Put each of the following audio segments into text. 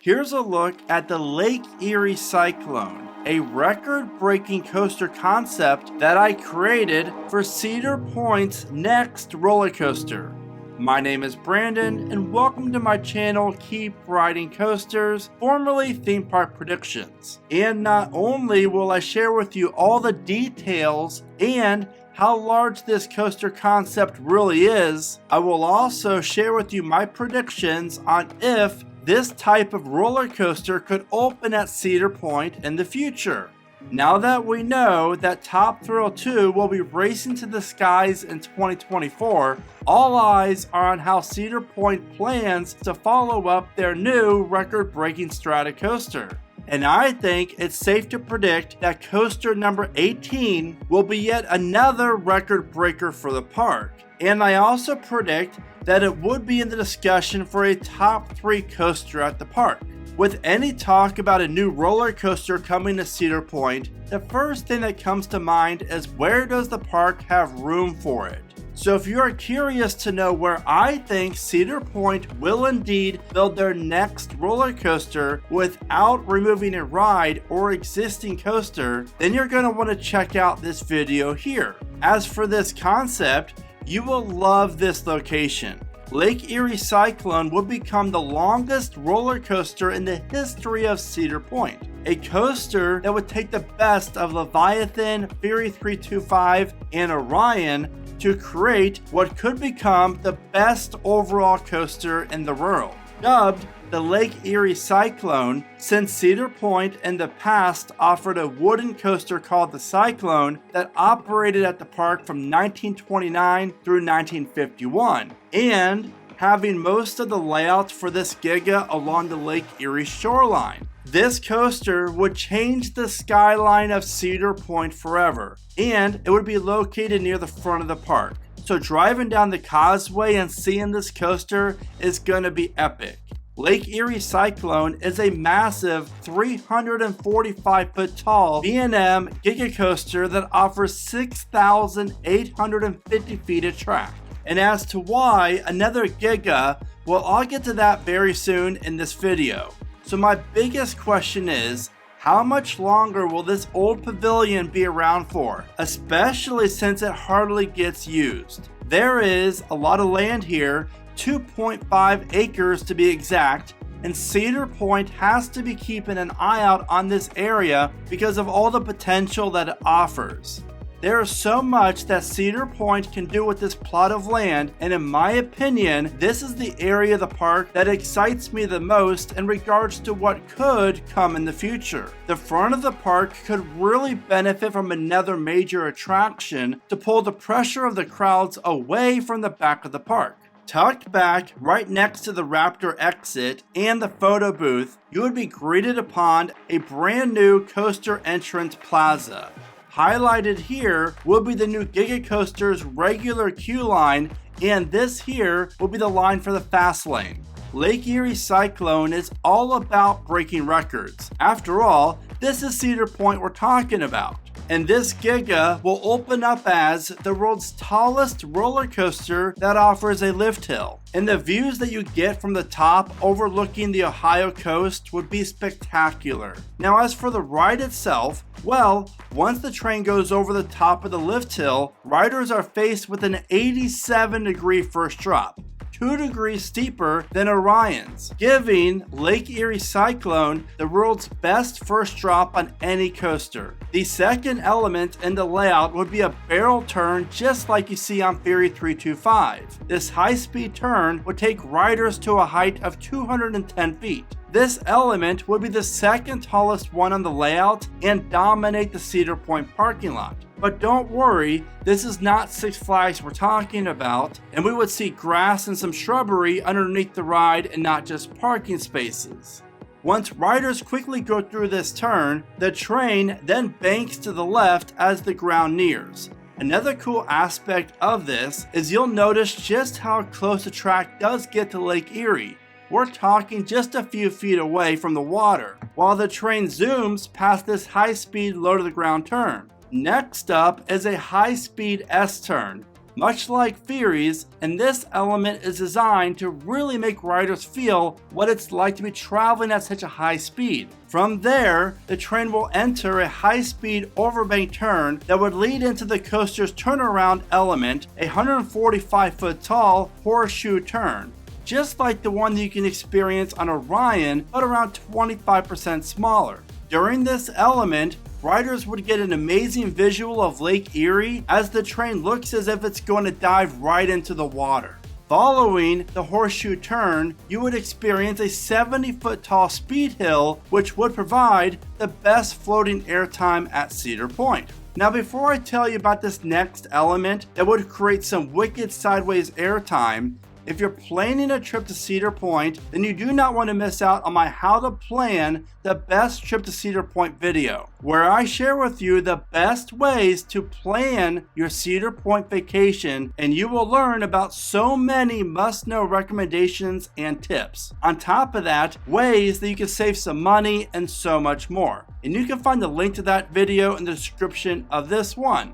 Here's a look at the Lake Erie Cyclone, a record-breaking coaster concept that I created for Cedar Point's next roller coaster. My name is Brandon, and welcome to my channel Keep Riding Coasters, formerly Theme Park Predictions. And not only will I share with you all the details and how large this coaster concept really is, I will also share with you my predictions on if this type of roller coaster could open at Cedar Point in the future. Now that we know that Top Thrill 2 will be racing to the skies in 2024, all eyes are on how Cedar Point plans to follow up their new record-breaking strata coaster. And I think it's safe to predict that coaster number 18 will be yet another record breaker for the park. And I also predict that it would be in the discussion for a top 3 coaster at the park. With any talk about a new roller coaster coming to Cedar Point, the first thing that comes to mind is where does the park have room for it? So if you are curious to know where I think Cedar Point will indeed build their next roller coaster without removing a ride or existing coaster, then you're going to want to check out this video here. As for this concept, you will love this location. Lake Erie Cyclone would become the longest roller coaster in the history of Cedar Point. A coaster that would take the best of Leviathan, Fury 325, and Orion to create what could become the best overall coaster in the world. Dubbed the Lake Erie Cyclone, since Cedar Point in the past offered a wooden coaster called the Cyclone that operated at the park from 1929 through 1951, and having most of the layout for this Giga along the Lake Erie shoreline. This coaster would change the skyline of Cedar Point forever, and it would be located near the front of the park. So driving down the causeway and seeing this coaster is going to be epic. Lake Erie Cyclone is a massive 345-foot tall B&M Giga coaster that offers 6,850 feet of track. And as to why another Giga, well, I'll get to that very soon in this video. So my biggest question is, how much longer will this old pavilion be around for, especially since it hardly gets used? There is a lot of land here, 2.5 acres to be exact, and Cedar Point has to be keeping an eye out on this area because of all the potential that it offers. There is so much that Cedar Point can do with this plot of land, and in my opinion, this is the area of the park that excites me the most in regards to what could come in the future. The front of the park could really benefit from another major attraction to pull the pressure of the crowds away from the back of the park. Tucked back right next to the Raptor exit and the photo booth, you would be greeted upon a brand new coaster entrance plaza. Highlighted here will be the new Giga Coaster's regular queue line, and this here will be the line for the fast lane. Lake Erie Cyclone is all about breaking records. After all, this is Cedar Point we're talking about. And this Giga will open up as the world's tallest roller coaster that offers a lift hill. And the views that you get from the top overlooking the Ohio coast would be spectacular. Now as for the ride itself, well, once the train goes over the top of the lift hill, riders are faced with an 87-degree first drop, 2 degrees steeper than Orion's, giving Lake Erie Cyclone the world's best first drop on any coaster. The second element in the layout would be a barrel turn just like you see on Fury 325. This high-speed turn would take riders to a height of 210 feet. This element would be the second tallest one on the layout and dominate the Cedar Point parking lot. But don't worry, this is not Six Flags we're talking about, and we would see grass and some shrubbery underneath the ride and not just parking spaces. Once riders quickly go through this turn, the train then banks to the left as the ground nears. Another cool aspect of this is you'll notice just how close the track does get to Lake Erie. We're talking just a few feet away from the water, while the train zooms past this high-speed low-to-the-ground turn. Next up is a high-speed S-turn. Much like Fury's, and this element is designed to really make riders feel what it's like to be traveling at such a high speed. From there, the train will enter a high-speed overbank turn that would lead into the coaster's turnaround element, a 145-foot tall horseshoe turn, just like the one that you can experience on Orion, but around 25% smaller. During this element, riders would get an amazing visual of Lake Erie as the train looks as if it's going to dive right into the water. Following the horseshoe turn, you would experience a 70-foot tall speed hill, which would provide the best floating airtime at Cedar Point. Now, before I tell you about this next element that would create some wicked sideways airtime, if you're planning a trip to Cedar Point, then you do not want to miss out on my How to Plan the Best Trip to Cedar Point video, where I share with you the best ways to plan your Cedar Point vacation, and you will learn about so many must-know recommendations and tips. On top of that, ways that you can save some money and so much more. And you can find the link to that video in the description of this one.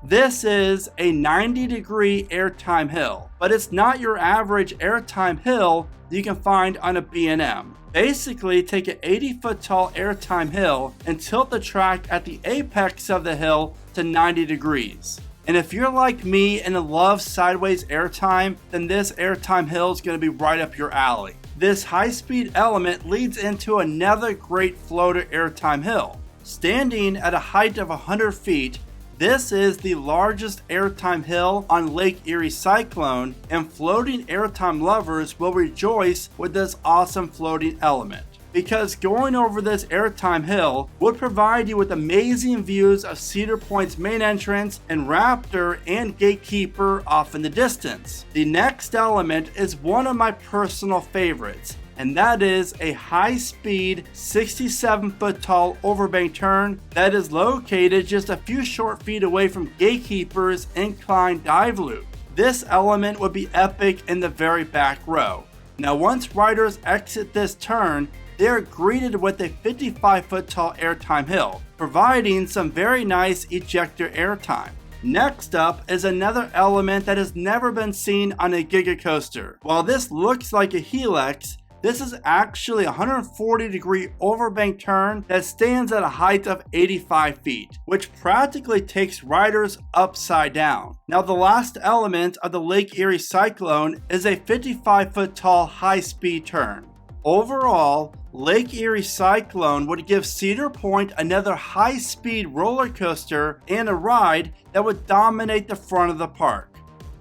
This is a 90-degree airtime hill, but it's not your average airtime hill that you can find on a B&M. Basically, take an 80-foot tall airtime hill and tilt the track at the apex of the hill to 90 degrees. And if you're like me and love sideways airtime, then this airtime hill is going to be right up your alley. This high-speed element leads into another great floater airtime hill. Standing at a height of 100 feet, this is the largest airtime hill on Lake Erie Cyclone, and floating airtime lovers will rejoice with this awesome floating element, because going over this airtime hill would provide you with amazing views of Cedar Point's main entrance and Raptor and Gatekeeper off in the distance. The next element is one of my personal favorites, and that is a high-speed 67-foot tall overbank turn that is located just a few short feet away from Gatekeeper's incline dive loop. This element would be epic in the very back row. Now, once riders exit this turn, they are greeted with a 55-foot tall airtime hill, providing some very nice ejector airtime. Next up is another element that has never been seen on a Giga coaster. While this looks like a helix, this is actually a 140-degree overbank turn that stands at a height of 85 feet, which practically takes riders upside down. Now, the last element of the Lake Erie Cyclone is a 55-foot tall high-speed turn. Overall, Lake Erie Cyclone would give Cedar Point another high-speed roller coaster and a ride that would dominate the front of the park.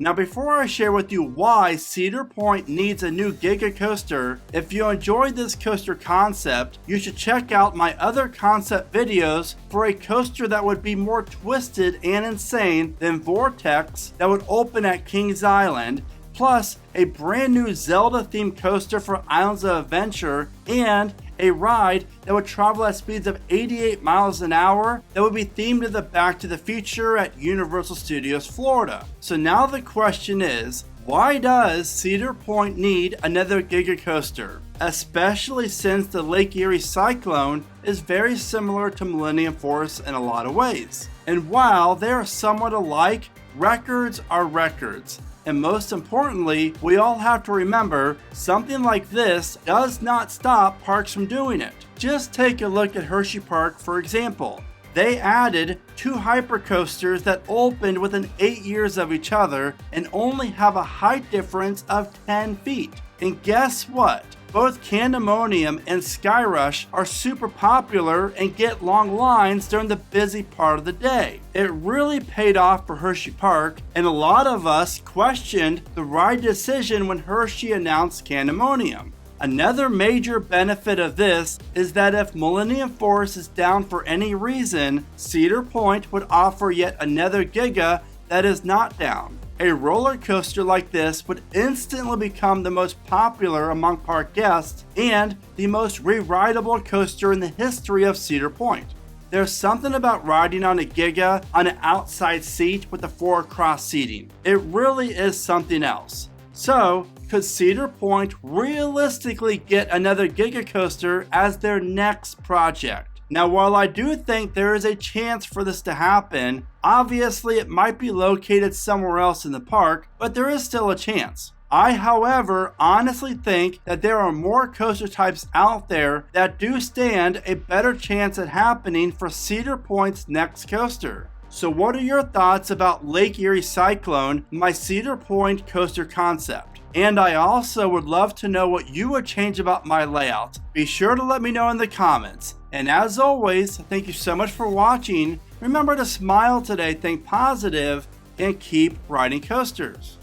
Now, before I share with you why Cedar Point needs a new Giga coaster, if you enjoyed this coaster concept, you should check out my other concept videos for a coaster that would be more twisted and insane than Vortex that would open at Kings Island, plus a brand new Zelda-themed coaster for Islands of Adventure, and a ride that would travel at speeds of 88 miles an hour that would be themed to the Back to the Future at Universal Studios Florida. So now the question is, why does Cedar Point need another Giga coaster? Especially since the Lake Erie Cyclone is very similar to Millennium Force in a lot of ways. And while they are somewhat alike, records are records. And most importantly, we all have to remember, something like this does not stop parks from doing it. Just take a look at Hershey Park, for example. They added 2 hypercoasters that opened within 8 years of each other and only have a height difference of 10 feet. And guess what? Both Candemonium and Skyrush are super popular and get long lines during the busy part of the day. It really paid off for Hershey Park, and a lot of us questioned the right decision when Hershey announced Candemonium. Another major benefit of this is that if Millennium Force is down for any reason, Cedar Point would offer yet another Giga that is not down. A roller coaster like this would instantly become the most popular among park guests and the most re-rideable coaster in the history of Cedar Point. There's something about riding on a Giga on an outside seat with the 4-across seating. It really is something else. So, could Cedar Point realistically get another Giga coaster as their next project? Now, while I do think there is a chance for this to happen, obviously it might be located somewhere else in the park, but there is still a chance. I, however, honestly think that there are more coaster types out there that do stand a better chance at happening for Cedar Point's next coaster. So what are your thoughts about Lake Erie Cyclone, my Cedar Point coaster concept? And I also would love to know what you would change about my layout. Be sure to let me know in the comments. And as always, thank you so much for watching. Remember to smile today, think positive, and keep riding coasters.